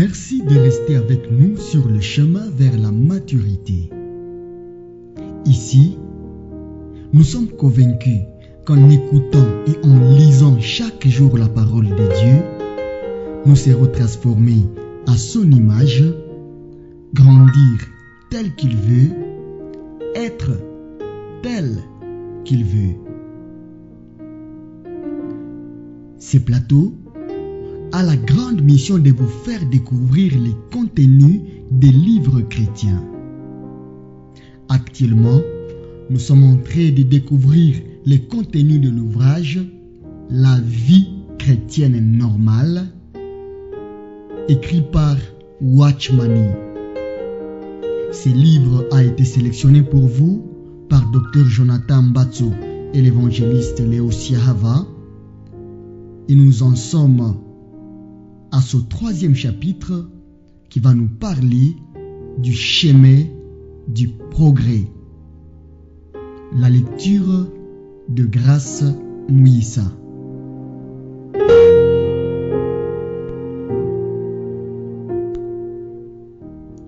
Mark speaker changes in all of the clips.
Speaker 1: Merci de rester avec nous sur le chemin vers la maturité. Ici, nous sommes convaincus qu'en écoutant et en lisant chaque jour la parole de Dieu, nous serons transformés à son image, grandir tel qu'il veut, être tel qu'il veut. Ce plateau a la grande mission de vous faire découvrir les contenus des livres chrétiens. Actuellement, nous sommes en train de découvrir les contenus de l'ouvrage « La vie chrétienne normale » écrit par Watchmani. Ce livre a été sélectionné pour vous par Dr Jonathan Mbatso et l'évangéliste Léo Siahava. Et nous en sommes à ce 3e chapitre qui va nous parler du chemin du progrès. La lecture de Grâce Mouissa.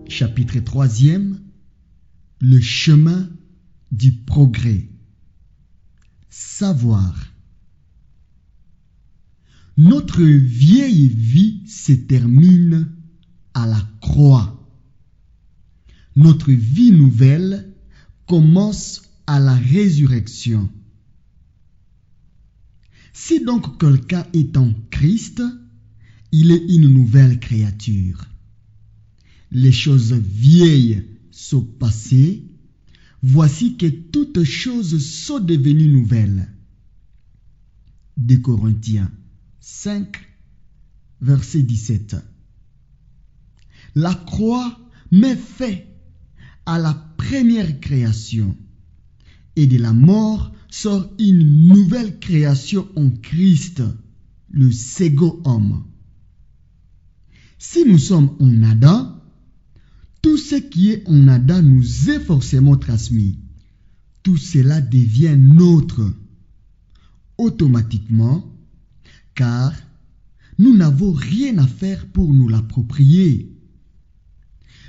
Speaker 1: Chapitre 3e, le chemin du progrès. Savoir. Notre vieille vie se termine à la croix. Notre vie nouvelle commence à la résurrection. Si donc quelqu'un est en Christ, il est une nouvelle créature. Les choses vieilles sont passées, voici que toutes choses sont devenues nouvelles. 2 Corinthiens 5, verset 17. La croix met fin à la première création et de la mort sort une nouvelle création en Christ, le second homme. Si nous sommes en Adam, tout ce qui est en Adam nous est forcément transmis. Tout cela devient nôtre automatiquement, car nous n'avons rien à faire pour nous l'approprier.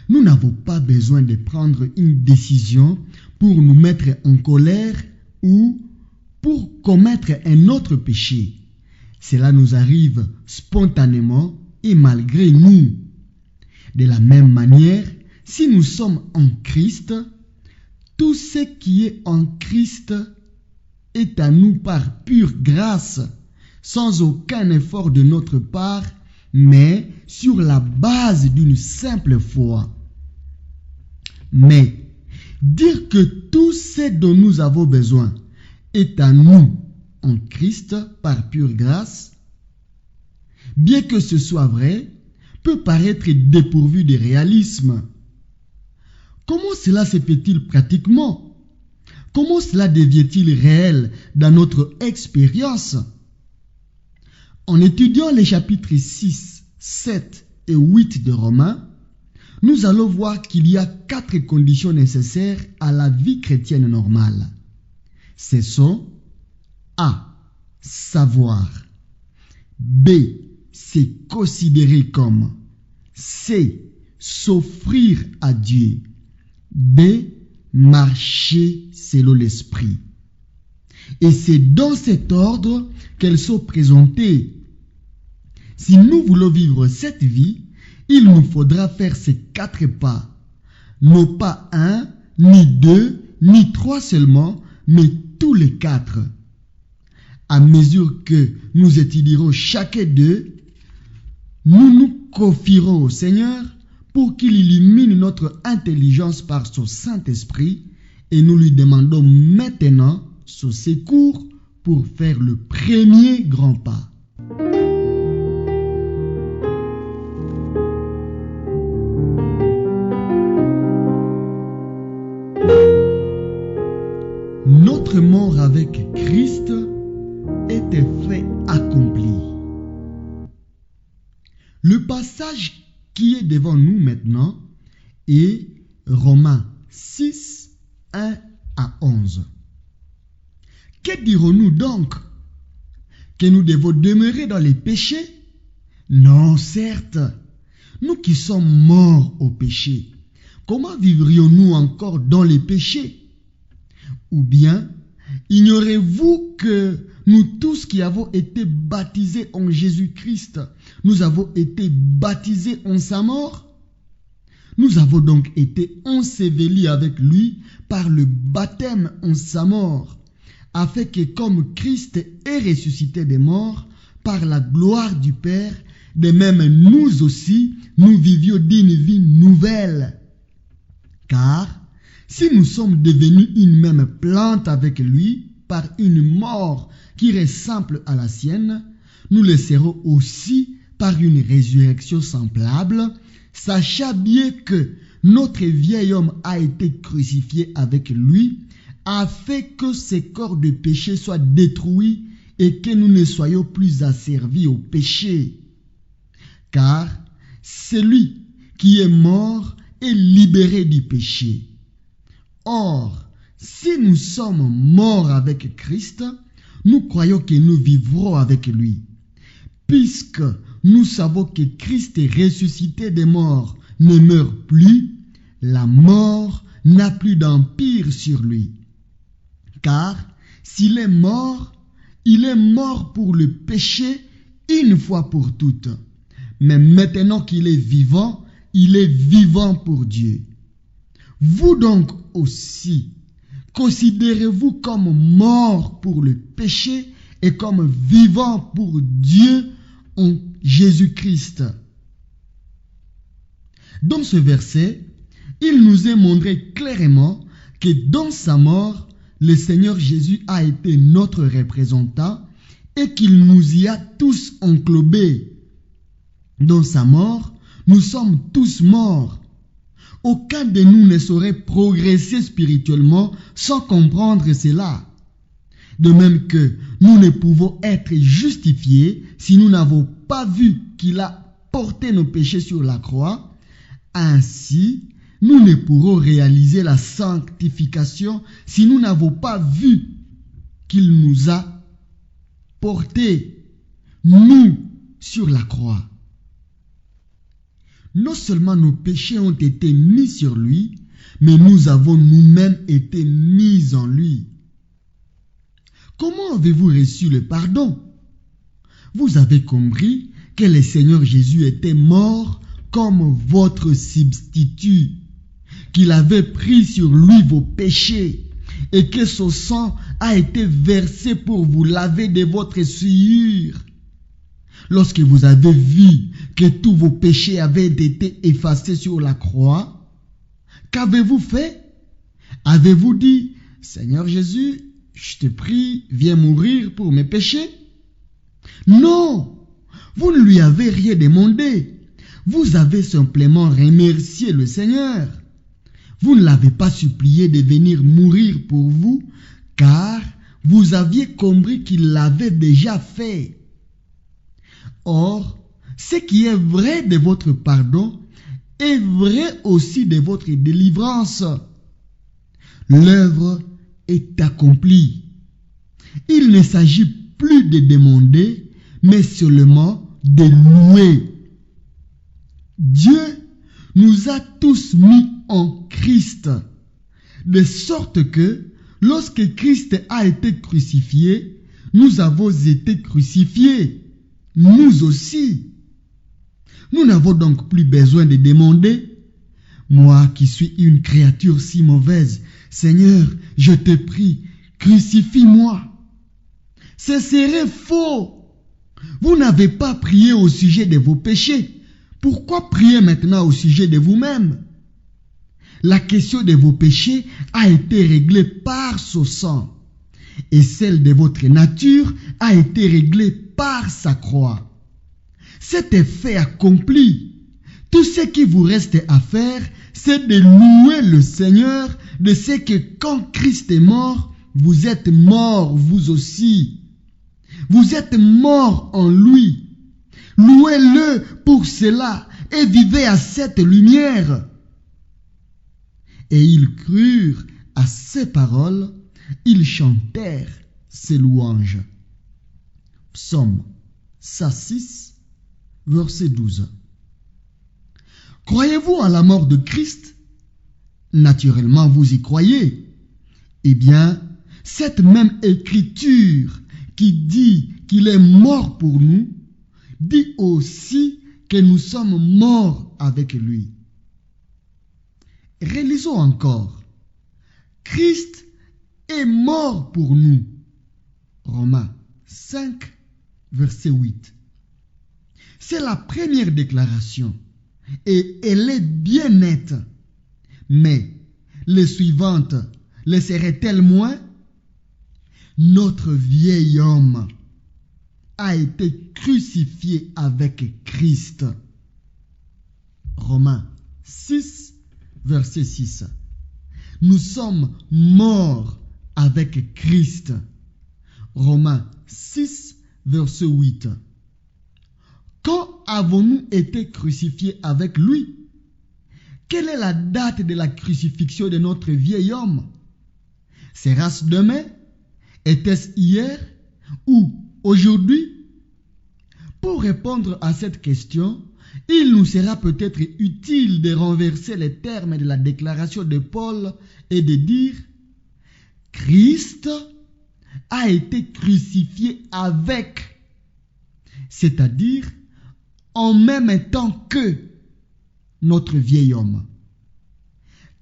Speaker 1: Nous n'avons pas besoin de prendre une décision pour nous mettre en colère ou pour commettre un autre péché. Cela nous arrive spontanément et malgré nous. De la même manière, si nous sommes en Christ, tout ce qui est en Christ est à nous par pure grâce, sans aucun effort de notre part, mais sur la base d'une simple foi. Mais dire que tout ce dont nous avons besoin est à nous en Christ par pure grâce, bien que ce soit vrai, peut paraître dépourvu de réalisme. Comment cela se fait-il pratiquement? Comment cela devient-il réel dans notre expérience? En étudiant les chapitres 6, 7 et 8 de Romains, nous allons voir qu'il y a 4 conditions nécessaires à la vie chrétienne normale. Ce sont A. Savoir. B. Se considérer comme. C. S'offrir à Dieu. D. Marcher selon l'esprit. Et c'est dans cet ordre qu'elles sont présentées. Si nous voulons vivre cette vie, il nous faudra faire ces 4 pas. Non pas 1, ni 2, ni 3 seulement, mais tous les 4. À mesure que nous étudierons chacun d'eux, nous nous confierons au Seigneur pour qu'il illumine notre intelligence par son Saint-Esprit et nous lui demandons maintenant son secours pour faire le premier grand pas. Notre mort avec Christ est un fait accompli. Le passage qui est devant nous maintenant est Romains 6, 1 à 11. Que dirons-nous donc? Que nous devons demeurer dans les péchés? Non, certes. Nous qui sommes morts au péché, comment vivrions-nous encore dans les péchés? Ou bien, ignorez-vous que nous tous qui avons été baptisés en Jésus-Christ, nous avons été baptisés en sa mort? Nous avons donc été ensevelis avec lui par le baptême en sa mort, afin que comme Christ est ressuscité des morts par la gloire du Père, de même nous aussi, nous vivions d'une vie nouvelle. Car si nous sommes devenus une même plante avec lui par une mort qui ressemble à la sienne, nous le serons aussi par une résurrection semblable, sachant bien que notre vieil homme a été crucifié avec lui, afin que ces corps de péché soient détruits et que nous ne soyons plus asservis au péché. Car celui qui est mort est libéré du péché. Or, si nous sommes morts avec Christ, nous croyons que nous vivrons avec lui. Puisque nous savons que Christ est ressuscité des morts, ne meurt plus, la mort n'a plus d'empire sur lui. Car s'il est mort, il est mort pour le péché une fois pour toutes. Mais maintenant qu'il est vivant, il est vivant pour Dieu. Vous donc aussi, considérez-vous comme mort pour le péché et comme vivant pour Dieu en Jésus-Christ. Dans ce verset, il nous est montré clairement que dans sa mort, le Seigneur Jésus a été notre représentant et qu'il nous y a tous englobés. Dans sa mort, nous sommes tous morts. Aucun de nous ne saurait progresser spirituellement sans comprendre cela. De même que nous ne pouvons être justifiés si nous n'avons pas vu qu'il a porté nos péchés sur la croix, ainsi nous ne pourrons réaliser la sanctification si nous n'avons pas vu qu'il nous a porté, nous, sur la croix. Non seulement nos péchés ont été mis sur lui, mais nous avons nous-mêmes été mis en lui. Comment avez-vous reçu le pardon? Vous avez compris que le Seigneur Jésus était mort comme votre substitut, qu'il avait pris sur lui vos péchés et que son sang a été versé pour vous laver de votre souillure. Lorsque vous avez vu que tous vos péchés avaient été effacés sur la croix, qu'avez-vous fait? Avez-vous dit, Seigneur Jésus, je te prie, viens mourir pour mes péchés? Non, vous ne lui avez rien demandé. Vous avez simplement remercié le Seigneur. Vous ne l'avez pas supplié de venir mourir pour vous, car vous aviez compris qu'il l'avait déjà fait. Or, ce qui est vrai de votre pardon est vrai aussi de votre délivrance. L'œuvre est accomplie. Il ne s'agit plus de demander, mais seulement de louer. Dieu nous a tous mis en Christ, de sorte que lorsque Christ a été crucifié, nous avons été crucifiés, nous aussi. Nous n'avons donc plus besoin de demander, moi qui suis une créature si mauvaise, Seigneur, je te prie, crucifie-moi. Ce serait faux. Vous n'avez pas prié au sujet de vos péchés. Pourquoi prier maintenant au sujet de vous-même? La question de vos péchés a été réglée par son sang, et celle de votre nature a été réglée par sa croix. Cet effet accompli, tout ce qui vous reste à faire, c'est de louer le Seigneur de ce que quand Christ est mort, vous êtes morts vous aussi. Vous êtes morts en lui. Louez-le pour cela et vivez à cette lumière. Et ils crurent à ces paroles, ils chantèrent ces louanges. Psaume 106, verset 12. Croyez-vous à la mort de Christ? Naturellement, vous y croyez. Eh bien, cette même écriture qui dit qu'il est mort pour nous, dit aussi que nous sommes morts avec lui. Relisons encore. Christ est mort pour nous. Romains 5, verset 8. C'est la première déclaration et elle est bien nette. Mais les suivantes le seraient-elles moins? Notre vieil homme a été crucifié avec Christ. Romains 6, verset 6. Nous sommes morts avec Christ. Romains 6, verset 8. Quand avons-nous été crucifiés avec lui? Quelle est la date de la crucifixion de notre vieil homme? Sera-ce demain? Était-ce hier ou aujourd'hui? Pour répondre à cette question, il nous sera peut-être utile de renverser les termes de la déclaration de Paul et de dire « Christ a été crucifié avec », c'est-à-dire en même temps que notre vieil homme.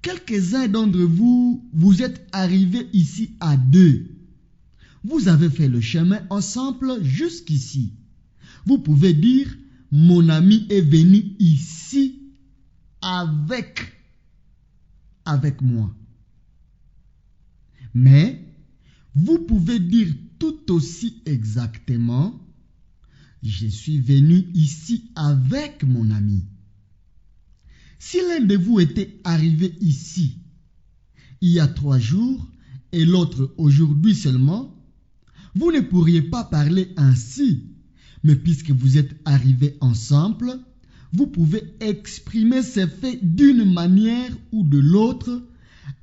Speaker 1: Quelques-uns d'entre vous, vous êtes arrivés ici à deux. Vous avez fait le chemin ensemble jusqu'ici. Vous pouvez dire, mon ami est venu ici avec moi. Mais, vous pouvez dire tout aussi exactement, je suis venu ici avec mon ami. Si l'un de vous était arrivé ici il y a 3 jours et l'autre aujourd'hui seulement, vous ne pourriez pas parler ainsi. Mais puisque vous êtes arrivés ensemble, vous pouvez exprimer ces faits d'une manière ou de l'autre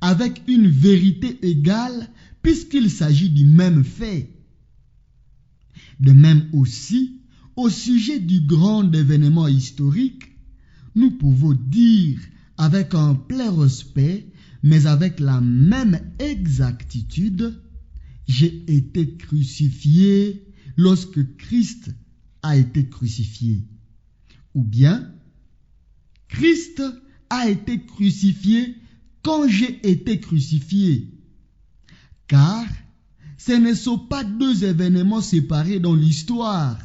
Speaker 1: avec une vérité égale puisqu'il s'agit du même fait. De même aussi, au sujet du grand événement historique, nous pouvons dire avec un plein respect, mais avec la même exactitude, j'ai été crucifié lorsque Christ a été crucifié. Ou bien, Christ a été crucifié quand j'ai été crucifié. Car ce ne sont pas 2 événements séparés dans l'histoire,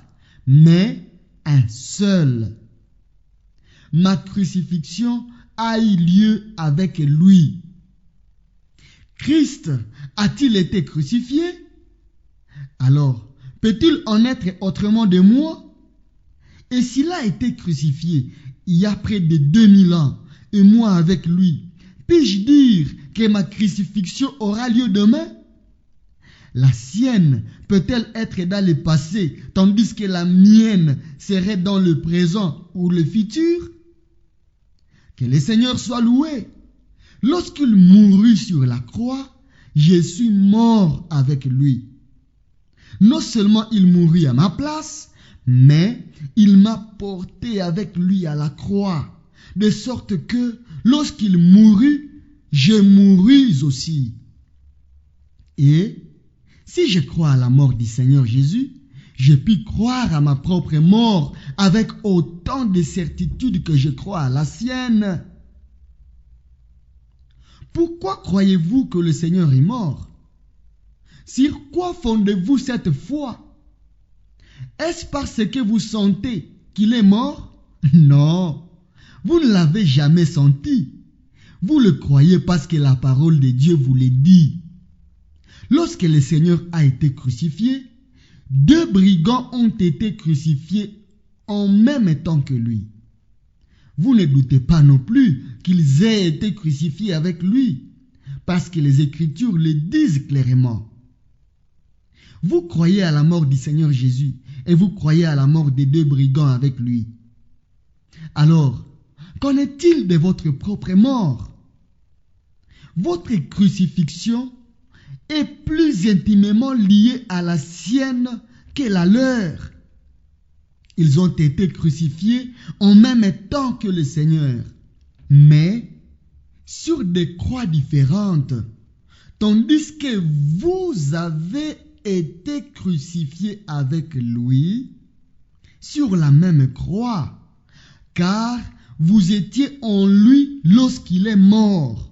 Speaker 1: mais un seul. Ma crucifixion a eu lieu avec lui. Christ a-t-il été crucifié? Alors, peut-il en être autrement de moi? Et s'il a été crucifié il y a près de 2000 ans, et moi avec lui, puis-je dire que ma crucifixion aura lieu demain? La sienne peut-elle être dans le passé, tandis que la mienne serait dans le présent ou le futur? Que le Seigneur soit loué. Lorsqu'il mourut sur la croix, je suis mort avec lui. Non seulement il mourut à ma place, mais il m'a porté avec lui à la croix, de sorte que lorsqu'il mourut, je mourus aussi. Et si je crois à la mort du Seigneur Jésus, je puis croire à ma propre mort avec autant de certitude que je crois à la sienne. Pourquoi croyez-vous que le Seigneur est mort? Sur quoi fondez-vous cette foi? Est-ce parce que vous sentez qu'il est mort? Non, vous ne l'avez jamais senti. Vous le croyez parce que la parole de Dieu vous le dit. Lorsque le Seigneur a été crucifié, 2 brigands ont été crucifiés en même temps que lui. Vous ne doutez pas non plus qu'ils aient été crucifiés avec lui, parce que les Écritures le disent clairement. Vous croyez à la mort du Seigneur Jésus et vous croyez à la mort des 2 brigands avec lui. Alors, qu'en est-il de votre propre mort? Votre crucifixion est plus intimement liée à la sienne que la leur. Ils ont été crucifiés en même temps que le Seigneur, mais sur des croix différentes, tandis que vous avez été crucifiés avec lui sur la même croix, car vous étiez en lui lorsqu'il est mort.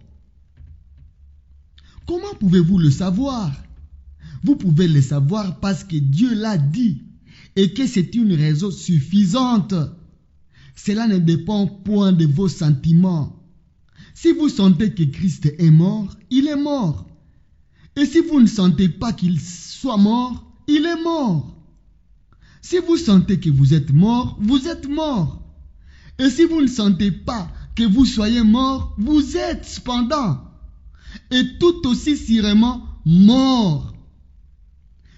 Speaker 1: Comment pouvez-vous le savoir? Vous pouvez le savoir parce que Dieu l'a dit et que c'est une raison suffisante. Cela ne dépend point de vos sentiments. Si vous sentez que Christ est mort, il est mort. Et si vous ne sentez pas qu'il soit mort, il est mort. Si vous sentez que vous êtes mort, vous êtes mort. Et si vous ne sentez pas que vous soyez mort, vous êtes cependant, et tout aussi sûrement mort.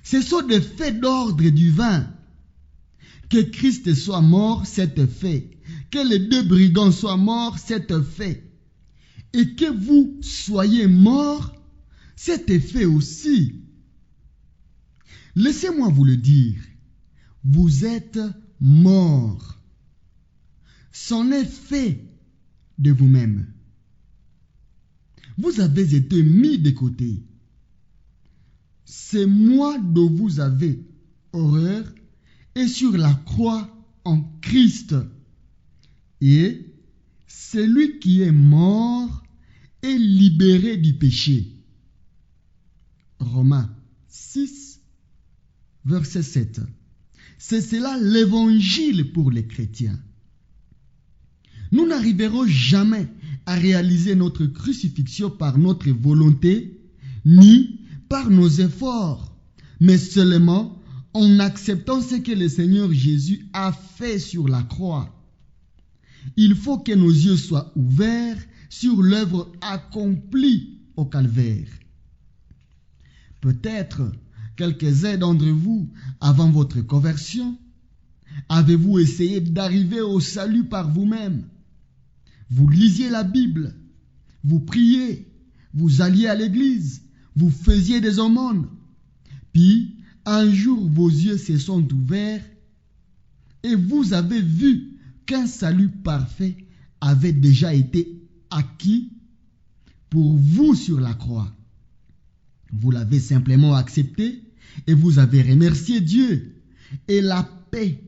Speaker 1: Ce sont des faits d'ordre divin. Que Christ soit mort, c'est fait. Que les deux brigands soient morts, c'est fait. Et que vous soyez morts, c'est fait aussi. Laissez-moi vous le dire. Vous êtes morts. C'en est fait de vous-même. Vous avez été mis de côté. C'est moi dont vous avez horreur et sur la croix en Christ. Et celui qui est mort est libéré du péché. Romains 6, verset 7. C'est cela l'évangile pour les chrétiens. Nous n'arriverons jamais à réaliser notre crucifixion par notre volonté, ni par nos efforts, mais seulement en acceptant ce que le Seigneur Jésus a fait sur la croix. Il faut que nos yeux soient ouverts sur l'œuvre accomplie au calvaire. Peut-être quelques-uns d'entre vous, avant votre conversion, avez-vous essayé d'arriver au salut par vous-même? Vous lisiez la Bible, vous priez, vous alliez à l'église, vous faisiez des aumônes. Puis, un jour, vos yeux se sont ouverts et vous avez vu qu'un salut parfait avait déjà été acquis pour vous sur la croix. Vous l'avez simplement accepté et vous avez remercié Dieu. Et la paix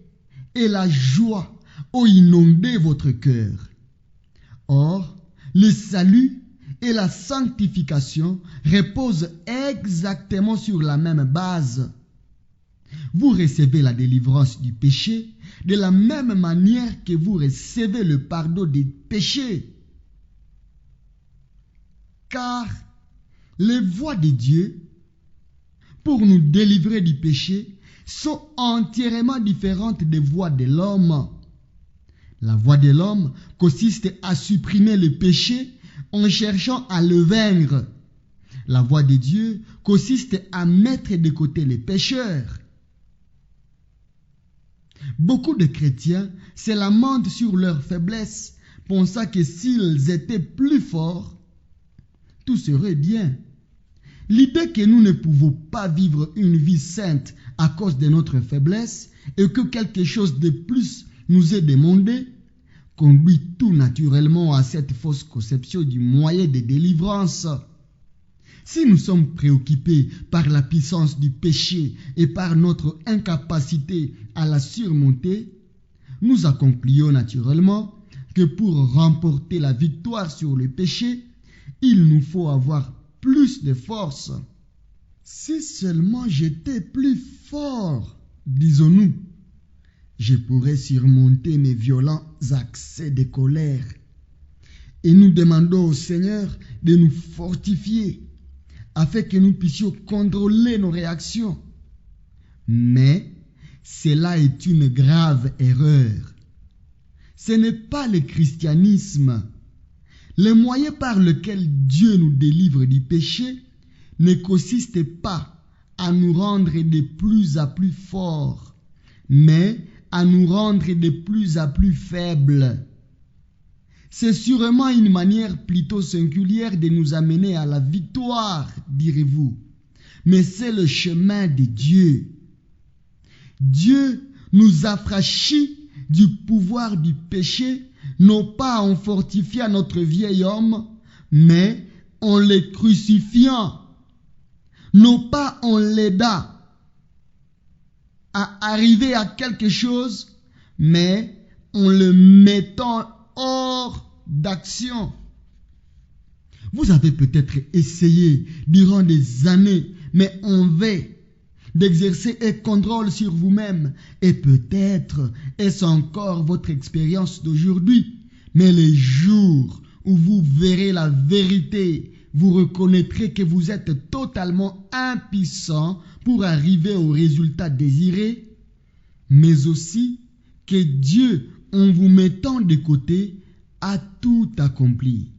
Speaker 1: et la joie ont inondé votre cœur. Or, le salut et la sanctification reposent exactement sur la même base. Vous recevez la délivrance du péché de la même manière que vous recevez le pardon des péchés. Car les voies de Dieu pour nous délivrer du péché sont entièrement différentes des voies de l'homme. La voie de l'homme consiste à supprimer le péché en cherchant à le vaincre. La voie de Dieu consiste à mettre de côté les pécheurs. Beaucoup de chrétiens se lamentent sur leur faiblesse, pensant que s'ils étaient plus forts, tout serait bien. L'idée que nous ne pouvons pas vivre une vie sainte à cause de notre faiblesse et que quelque chose de plus nous est demandé conduit tout naturellement à cette fausse conception du moyen de délivrance. Si nous sommes préoccupés par la puissance du péché et par notre incapacité à la surmonter, nous accomplions naturellement que pour remporter la victoire sur le péché, il nous faut avoir plus de force. Si seulement j'étais plus fort, disons-nous, je pourrais surmonter mes violents accès de colère. Et nous demandons au Seigneur de nous fortifier afin que nous puissions contrôler nos réactions. Mais cela est une grave erreur. Ce n'est pas le christianisme. Le moyen par lequel Dieu nous délivre du péché ne consiste pas à nous rendre de plus en plus forts, mais à nous rendre de plus en plus faibles. C'est sûrement une manière plutôt singulière de nous amener à la victoire, direz-vous. Mais c'est le chemin de Dieu. Dieu nous affranchit du pouvoir du péché, non pas en fortifiant notre vieil homme, mais en le crucifiant, non pas en l'aidant à arriver à quelque chose, mais en le mettant hors d'action. Vous avez peut-être essayé durant des années, mais en vain, d'exercer un contrôle sur vous-même. Et peut-être est-ce encore votre expérience d'aujourd'hui. Mais les jours où vous verrez la vérité, vous reconnaîtrez que vous êtes totalement impuissant pour arriver au résultat désiré, mais aussi que Dieu, en vous mettant de côté, a tout accompli.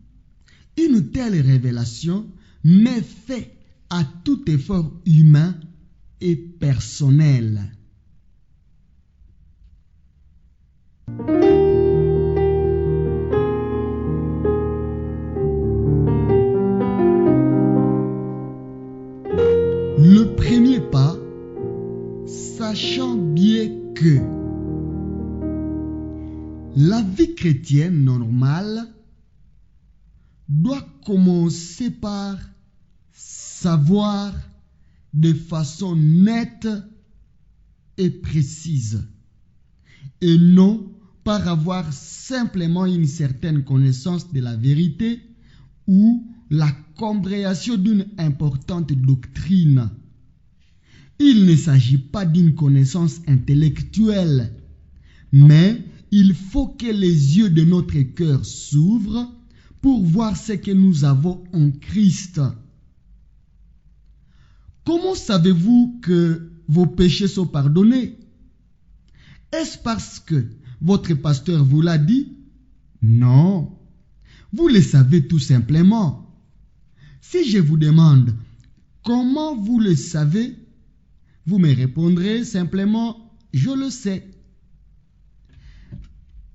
Speaker 1: Une telle révélation met fin à tout effort humain et personnel. Le premier pas, sachant bien que la vie chrétienne normale doit commencer par savoir de façon nette et précise, et non par avoir simplement une certaine connaissance de la vérité ou la compréhension d'une importante doctrine. Il ne s'agit pas d'une connaissance intellectuelle, mais il faut que les yeux de notre cœur s'ouvrent pour voir ce que nous avons en Christ. Comment savez-vous que vos péchés sont pardonnés? Est-ce parce que votre pasteur vous l'a dit? Non. Vous le savez tout simplement. Si je vous demande comment vous le savez, vous me répondrez simplement, je le sais.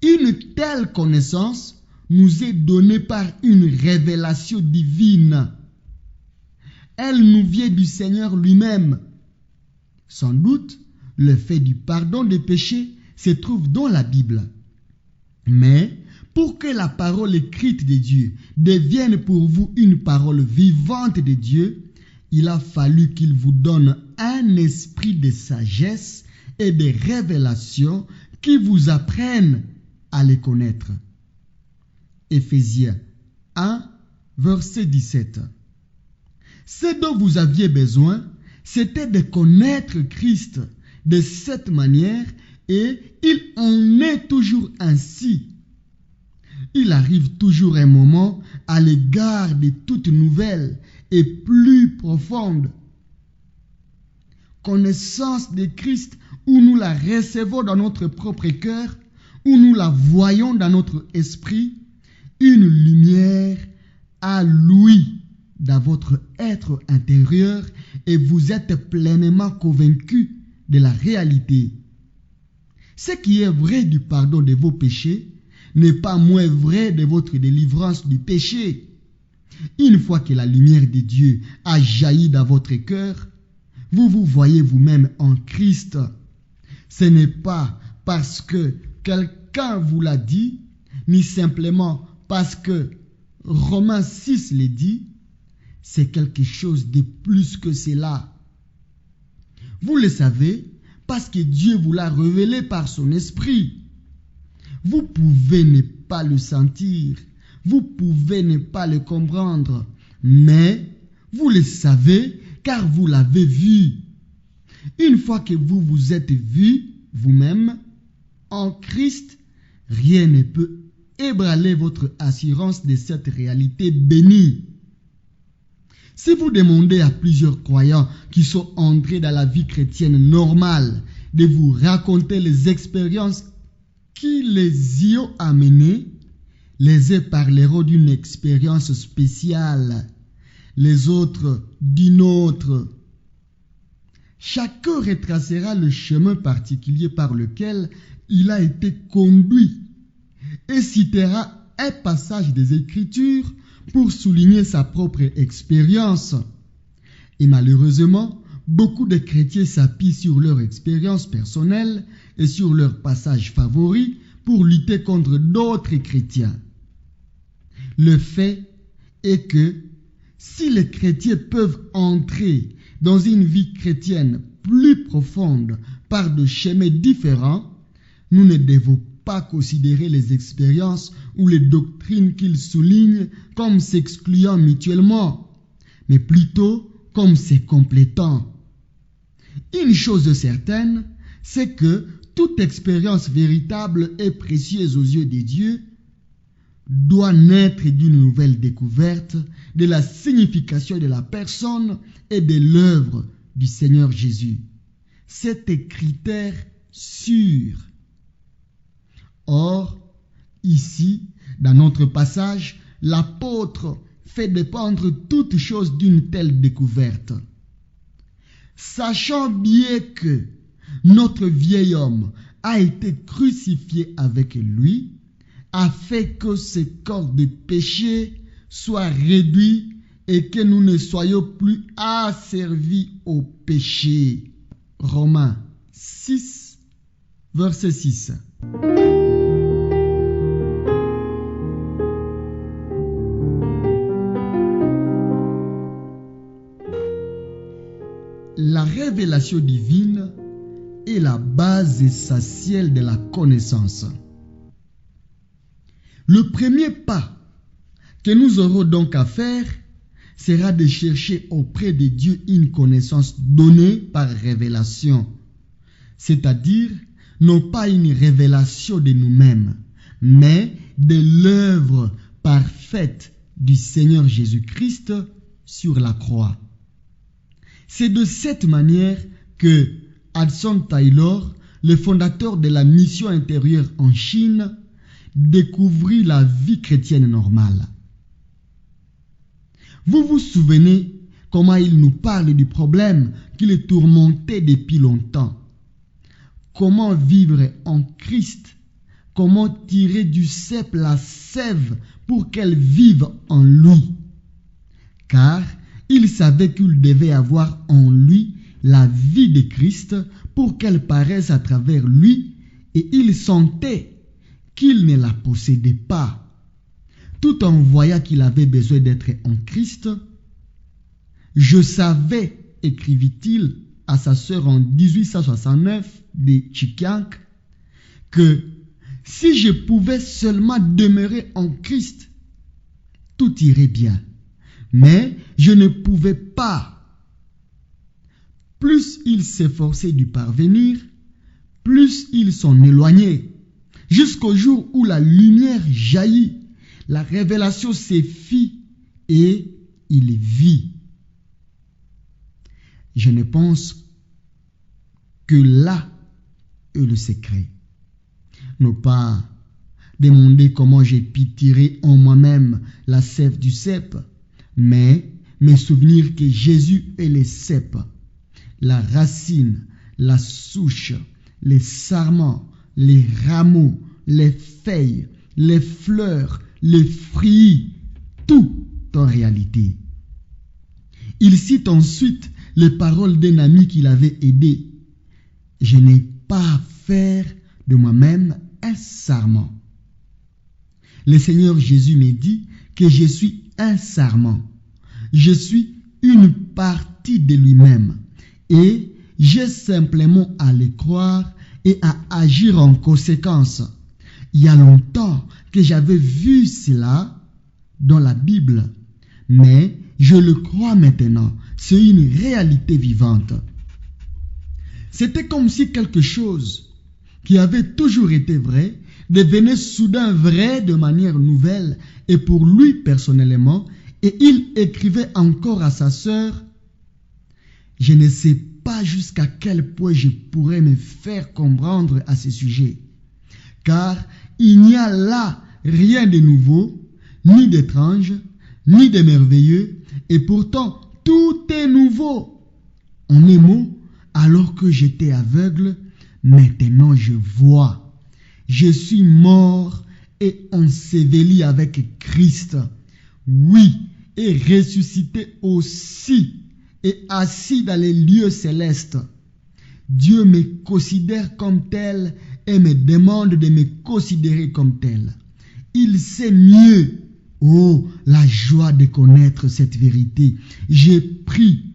Speaker 1: Une telle connaissance nous est donnée par une révélation divine. Elle nous vient du Seigneur lui-même. Sans doute, le fait du pardon des péchés se trouve dans la Bible. Mais pour que la parole écrite de Dieu devienne pour vous une parole vivante de Dieu, il a fallu qu'il vous donne un esprit de sagesse et de révélation qui vous apprenne à les connaître. Éphésiens 1, verset 17. Ce dont vous aviez besoin, c'était de connaître Christ de cette manière, et il en est toujours ainsi. Il arrive toujours un moment à l'égard de toute nouvelle et plus profonde connaissance de Christ, où nous la recevons dans notre propre cœur, où nous la voyons dans notre esprit, une lumière à lui dans votre être intérieur, et vous êtes pleinement convaincu de la réalité. Ce qui est vrai du pardon de vos péchés n'est pas moins vrai de votre délivrance du péché. Une fois que la lumière de Dieu a jailli dans votre cœur, vous vous voyez vous-même en Christ. Ce n'est pas parce que quelqu'un vous l'a dit, ni simplement parce que Romains 6 le dit, c'est quelque chose de plus que cela. Vous le savez parce que Dieu vous l'a révélé par son esprit. Vous pouvez ne pas le sentir, vous pouvez ne pas le comprendre, mais vous le savez car vous l'avez vu. Une fois que vous vous êtes vu vous-même en Christ, rien ne peut ébranler votre assurance de cette réalité bénie. Si vous demandez à plusieurs croyants qui sont entrés dans la vie chrétienne normale de vous raconter les expériences qui les y ont amenés, les uns parleront d'une expérience spéciale, les autres d'une autre. Chacun retracera le chemin particulier par lequel il a été conduit et citera un passage des Écritures pour souligner sa propre expérience. Et malheureusement, beaucoup de chrétiens s'appuient sur leur expérience personnelle et sur leurs passages favoris pour lutter contre d'autres chrétiens. Le fait est que si les chrétiens peuvent entrer dans une vie chrétienne plus profonde par des chemins différents, nous ne devons pas considérer les expériences ou les doctrines qu'ils soulignent comme s'excluant mutuellement, mais plutôt comme se complétant. Une chose certaine, c'est que toute expérience véritable et précieuse aux yeux de Dieu doit naître d'une nouvelle découverte de la signification de la personne et de l'œuvre du Seigneur Jésus. C'est un critère sûr. Or, ici, dans notre passage, l'apôtre fait dépendre toute chose d'une telle découverte. Sachant bien que notre vieil homme a été crucifié avec lui, afin que ce corps de péché soit réduit et que nous ne soyons plus asservis au péché. Romains 6, verset 6. La révélation divine est la base essentielle de la connaissance. Le premier pas que nous aurons donc à faire sera de chercher auprès de Dieu une connaissance donnée par révélation, c'est-à-dire non pas une révélation de nous-mêmes, mais de l'œuvre parfaite du Seigneur Jésus-Christ sur la croix. C'est de cette manière que Hudson Taylor, le fondateur de la mission intérieure en Chine, découvrit la vie chrétienne normale. Vous vous souvenez comment il nous parle du problème qui le tourmentait depuis longtemps. Comment vivre en Christ, comment tirer du cep la sève pour qu'elle vive en lui. Car il savait qu'il devait avoir en lui la vie de Christ pour qu'elle paraisse à travers lui, et il sentait qu'il ne la possédait pas. Tout en voyant qu'il avait besoin d'être en Christ, je savais, écrivit-il à sa sœur en 1869 de Chikiang, que si je pouvais seulement demeurer en Christ, tout irait bien. Mais je ne pouvais pas. Plus il s'efforçait d'y parvenir, plus il s'en éloignait, jusqu'au jour où la lumière jaillit, la révélation se fit et il vit. Je ne pense que là est le secret. Ne pas demander comment j'ai pu tirer en moi-même la sève du cep, mais me souvenir que Jésus est le cep, la racine, la souche, les sarments, les rameaux, les feuilles, les fleurs, les fruits, tout en réalité. Il cite ensuite les paroles d'un ami qui l'avait aidé. Je n'ai pas à faire de moi-même un sarment. Le Seigneur Jésus me dit que je suis un sarment. Je suis une partie de lui-même et j'ai simplement à le croire et à agir en conséquence. Il y a longtemps que j'avais vu cela dans la Bible, mais je le crois maintenant. C'est une réalité vivante. C'était comme si quelque chose qui avait toujours été vrai devenait soudain vrai de manière nouvelle et pour lui personnellement, et il écrivait encore à sa sœur: je ne sais pas jusqu'à quel point je pourrais me faire comprendre à ce sujet, car il n'y a là rien de nouveau, ni d'étrange, ni de merveilleux, et pourtant tout est nouveau. En un mot, alors que j'étais aveugle, maintenant je vois. Je suis mort et enseveli avec Christ. Oui, et ressuscité aussi. et assis dans les lieux célestes. Dieu me considère comme tel et me demande de me considérer comme tel. Il sait mieux. Oh, la joie de connaître cette vérité. J'ai prie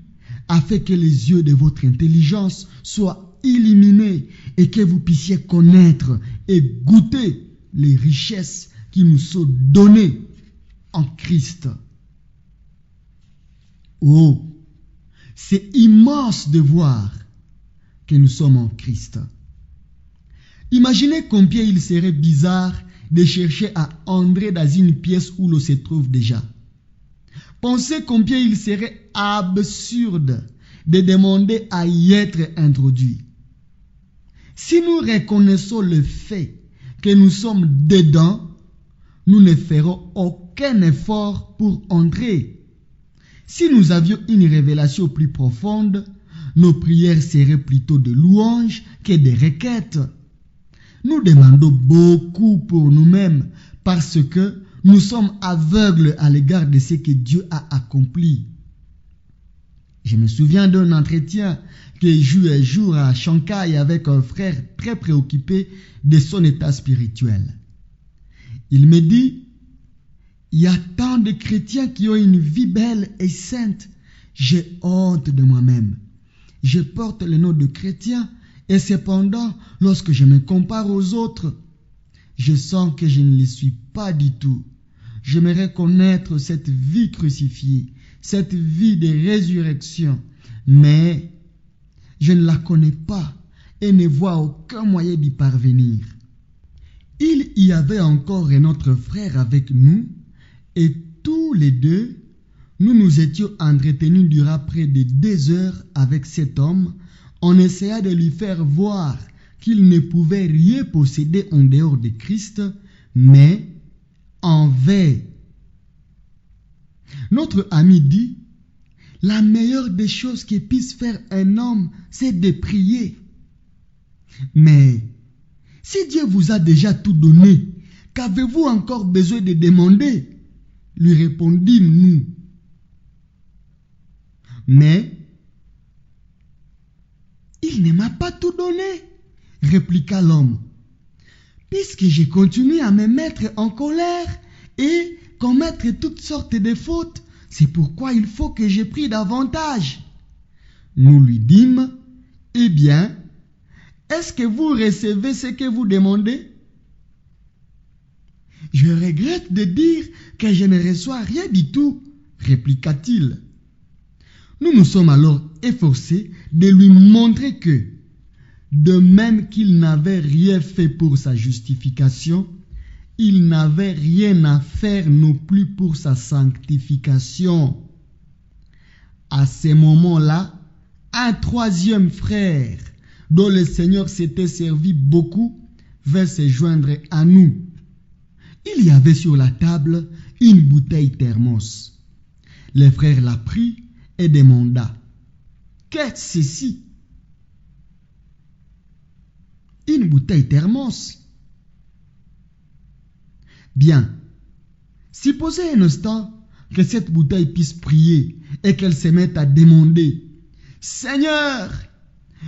Speaker 1: afin que les yeux de votre intelligence soient illuminés et que vous puissiez connaître et goûter les richesses qui nous sont données en Christ. Oh, c'est immense de voir que nous sommes en Christ. Imaginez combien il serait bizarre de chercher à entrer dans une pièce où l'on se trouve déjà. Pensez combien il serait absurde de demander à y être introduit. Si nous reconnaissons le fait que nous sommes dedans, nous ne ferons aucun effort pour entrer. Si nous avions une révélation plus profonde, nos prières seraient plutôt de louanges que de requêtes. Nous demandons beaucoup pour nous-mêmes parce que nous sommes aveugles à l'égard de ce que Dieu a accompli. Je me souviens d'un entretien que j'ai eu un jour à Shanghai avec un frère très préoccupé de son état spirituel. Il me dit, il y a tant de chrétiens qui ont une vie belle et sainte. J'ai honte de moi-même. Je porte le nom de chrétien et cependant, lorsque je me compare aux autres, je sens que je ne le suis pas du tout. J'aimerais connaître cette vie crucifiée, cette vie de résurrection, mais je ne la connais pas et ne vois aucun moyen d'y parvenir. Il y avait encore un autre frère avec nous et tous les deux, nous nous étions entretenus durant près de 2 heures avec cet homme. On essaya de lui faire voir qu'il ne pouvait rien posséder en dehors de Christ, mais en veille. Notre ami dit, la meilleure des choses que puisse faire un homme, c'est de prier. Mais si Dieu vous a déjà tout donné, qu'avez-vous encore besoin de demander? Lui répondîmes-nous. Mais il ne m'a pas tout donné, répliqua l'homme. Puisque j'ai continué à me mettre en colère et commettre toutes sortes de fautes, c'est pourquoi il faut que je prie davantage. Nous lui dîmes, eh bien, est-ce que vous recevez ce que vous demandez? Je regrette de dire que je ne reçois rien du tout, répliqua-t-il. Nous nous sommes alors efforcés de lui montrer que, de même qu'il n'avait rien fait pour sa justification, il n'avait rien à faire non plus pour sa sanctification. À ce moment-là, un troisième frère, dont le Seigneur s'était servi beaucoup, vint se joindre à nous. Il y avait sur la table une bouteille thermos. Le frère la prit et demanda, « Qu'est-ce ceci ?» Une bouteille thermos. Bien, supposez un instant que cette bouteille puisse prier et qu'elle se mette à demander, « Seigneur,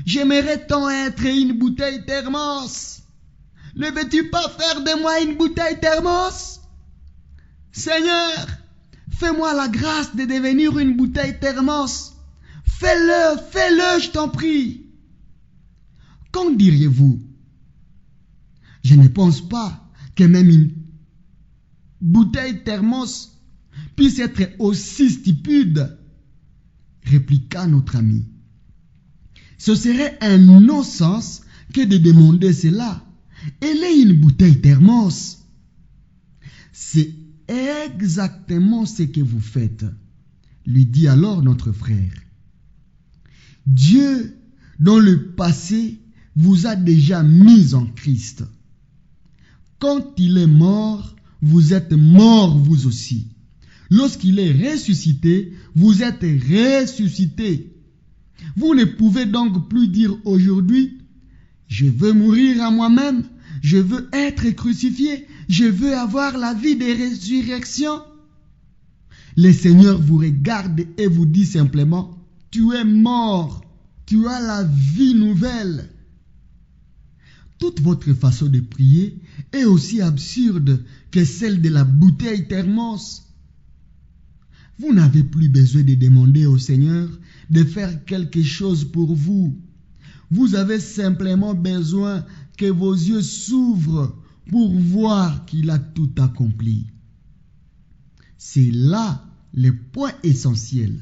Speaker 1: j'aimerais tant être une bouteille thermos. Ne veux-tu pas faire de moi une bouteille thermos? Seigneur, fais-moi la grâce de devenir une bouteille thermos. Fais-le, je t'en prie. » Qu'en diriez-vous? Je ne pense pas que même une bouteille thermos puisse être aussi stupide, répliqua notre ami. Ce serait un non-sens que de demander cela. Elle est une bouteille thermos. C'est exactement ce que vous faites, lui dit alors notre frère. Dieu, dans le passé, vous a déjà mis en Christ. Quand il est mort, vous êtes mort vous aussi. Lorsqu'il est ressuscité, vous êtes ressuscité. Vous ne pouvez donc plus dire aujourd'hui, je veux mourir à moi-même, je veux être crucifié, je veux avoir la vie de résurrection. Le Seigneur vous regarde et vous dit simplement, tu es mort, tu as la vie nouvelle. Toute votre façon de prier est aussi absurde que celle de la bouteille thermos. Vous n'avez plus besoin de demander au Seigneur de faire quelque chose pour vous. Vous avez simplement besoin que vos yeux s'ouvrent pour voir qu'il a tout accompli. C'est là le point essentiel.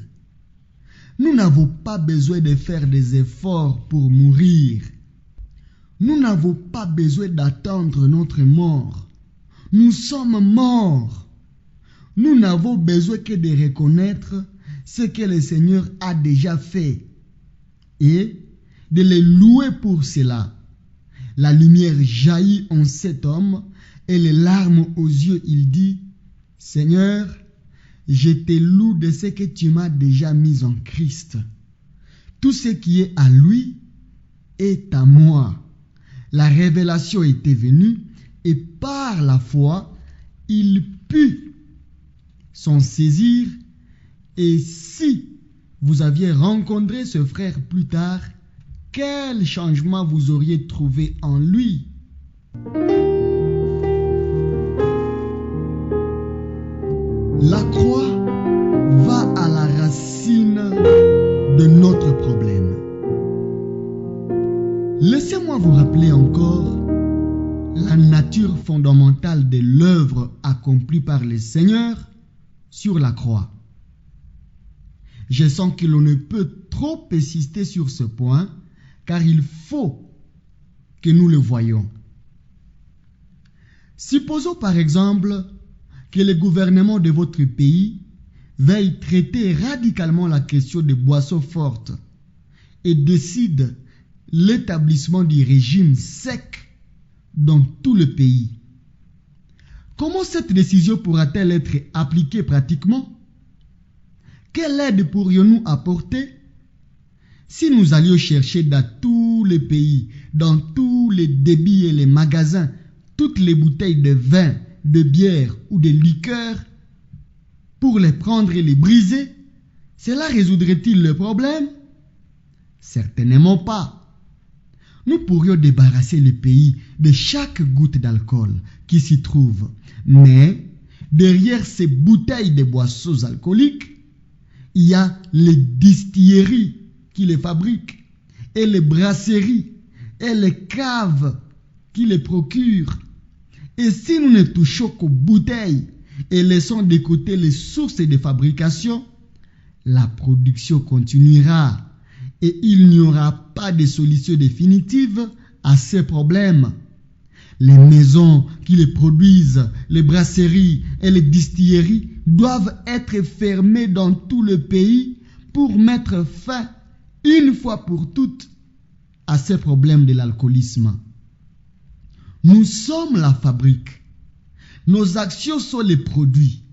Speaker 1: Nous n'avons pas besoin de faire des efforts pour mourir. Nous n'avons pas besoin d'attendre notre mort. Nous sommes morts. Nous n'avons besoin que de reconnaître ce que le Seigneur a déjà fait et de le louer pour cela. La lumière jaillit en cet homme et les larmes aux yeux, il dit, « Seigneur, je te loue de ce que tu m'as déjà mis en Christ. Tout ce qui est à lui est à moi. » La révélation était venue et par la foi, il put s'en saisir. Et si vous aviez rencontré ce frère plus tard, quel changement vous auriez trouvé en lui? La croix va à la racine de notre problème. Laissez-moi vous rappeler encore la nature fondamentale de l'œuvre accomplie par le Seigneur sur la croix. Je sens que l'on ne peut trop persister sur ce point, car il faut que nous le voyions. Supposons par exemple que le gouvernement de votre pays veuille traiter radicalement la question des boissons fortes et décide l'établissement du régime sec dans tout le pays. Comment cette décision pourra-t-elle être appliquée pratiquement? Quelle aide pourrions-nous apporter si nous allions chercher dans tous les pays, dans tous les débits et les magasins, toutes les bouteilles de vin, de bière ou de liqueur pour les prendre et les briser? Cela résoudrait-il le problème? Certainement pas. Nous pourrions débarrasser le pays de chaque goutte d'alcool qui s'y trouve. Mais derrière ces bouteilles de boissons alcooliques, il y a les distilleries qui les fabriquent, et les brasseries, et les caves qui les procurent. Et si nous ne touchons qu'aux bouteilles et laissons de côté les sources de fabrication, la production continuera. Et il n'y aura pas de solution définitive à ces problèmes. Les maisons qui les produisent, les brasseries et les distilleries doivent être fermées dans tout le pays pour mettre fin, une fois pour toutes, à ces problèmes de l'alcoolisme. Nous sommes la fabrique. Nos actions sont les produits.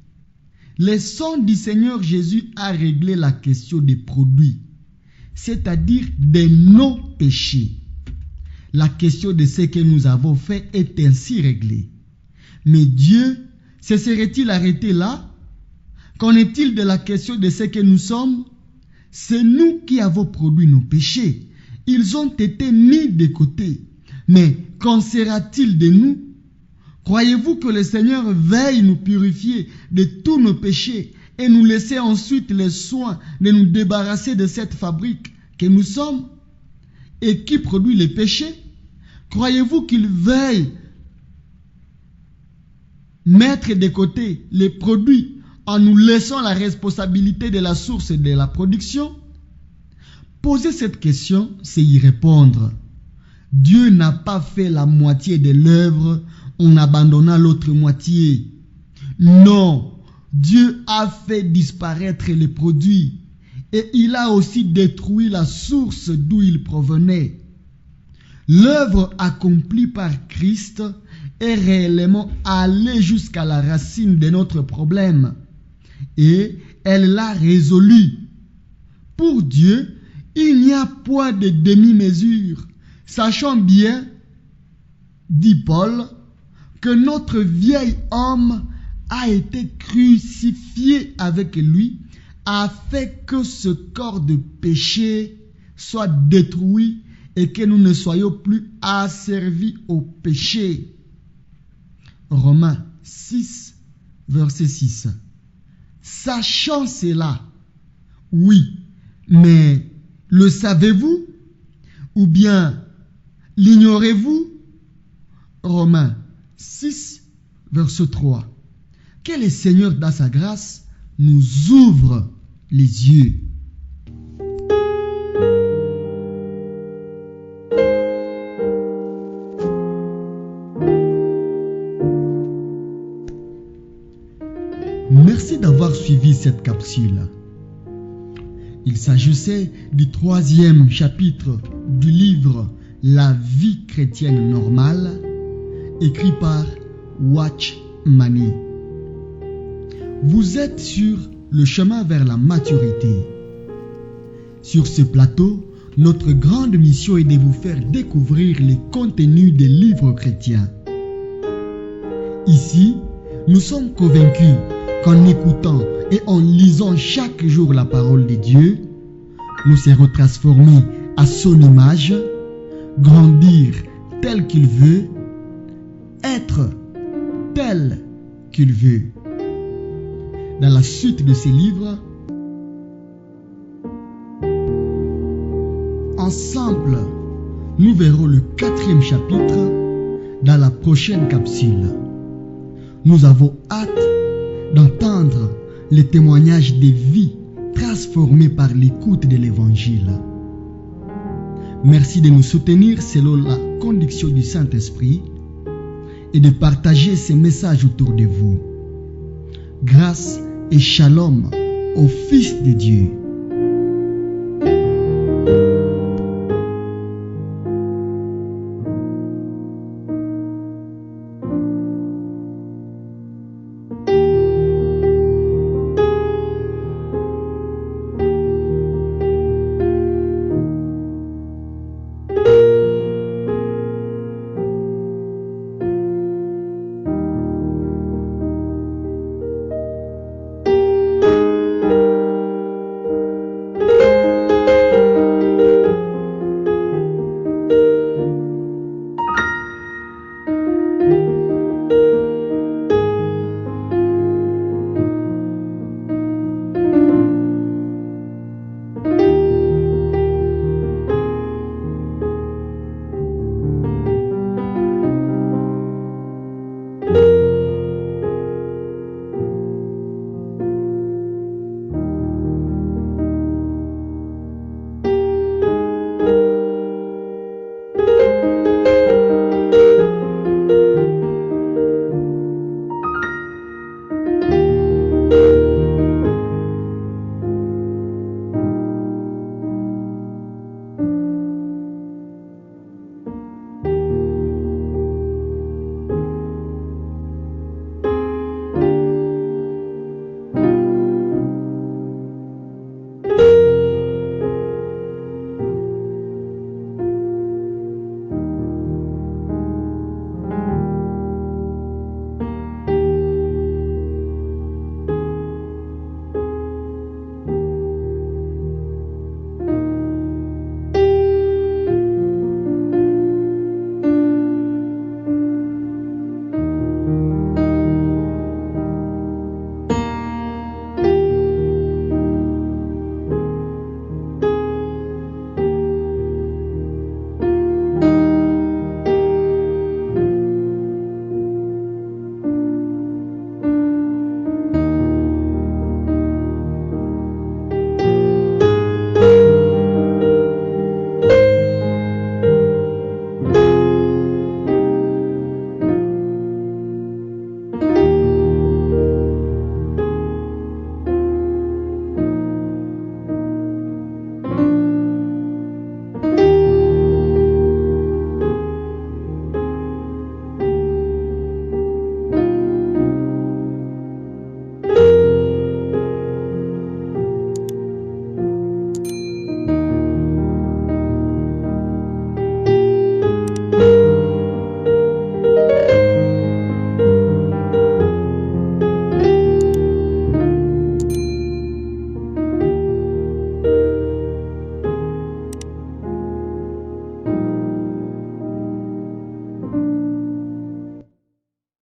Speaker 1: Le sang du Seigneur Jésus a réglé la question des produits, c'est-à-dire de nos péchés. La question de ce que nous avons fait est ainsi réglée. Mais Dieu se serait-il arrêté là? Qu'en est-il de la question de ce que nous sommes? C'est nous qui avons produit nos péchés. Ils ont été mis de côté. Mais qu'en sera-t-il de nous? Croyez-vous que le Seigneur veille nous purifier de tous nos péchés et nous laisser ensuite le soin de nous débarrasser de cette fabrique que nous sommes et qui produit les péchés? Croyez-vous qu'il veuille mettre de côté les produits en nous laissant la responsabilité de la source de la production? Poser cette question, c'est y répondre. Dieu n'a pas fait la moitié de l'œuvre en abandonnant l'autre moitié. Non, Dieu a fait disparaître les produits et il a aussi détruit la source d'où ils provenaient. L'œuvre accomplie par Christ est réellement allée jusqu'à la racine de notre problème et elle l'a résolu. Pour Dieu, il n'y a point de demi-mesure. Sachant bien, dit Paul, que notre vieil homme a été crucifié avec lui afin que ce corps de péché soit détruit et que nous ne soyons plus asservis au péché. Romains 6, verset 6. Sachant cela, oui, mais le savez-vous? Ou bien l'ignorez-vous? Romains 6, verset 3. Que le Seigneur, dans sa grâce, nous ouvre les yeux. Merci d'avoir suivi cette capsule. Il s'agissait du 3e chapitre du livre La vie chrétienne normale, écrit par Watchmani. Vous êtes sur le chemin vers la maturité. Sur ce plateau, notre grande mission est de vous faire découvrir les contenus des livres chrétiens. Ici, nous sommes convaincus qu'en écoutant et en lisant chaque jour la parole de Dieu, nous serons transformés à son image, grandir tel qu'il veut, être tel qu'il veut. Dans la suite de ces livres, ensemble, nous verrons le 4e chapitre dans la prochaine capsule. Nous avons hâte d'entendre les témoignages des vies transformées par l'écoute de l'Évangile. Merci de nous soutenir selon la conduction du Saint-Esprit et de partager ces messages autour de vous. Grâce et shalom au Fils de Dieu.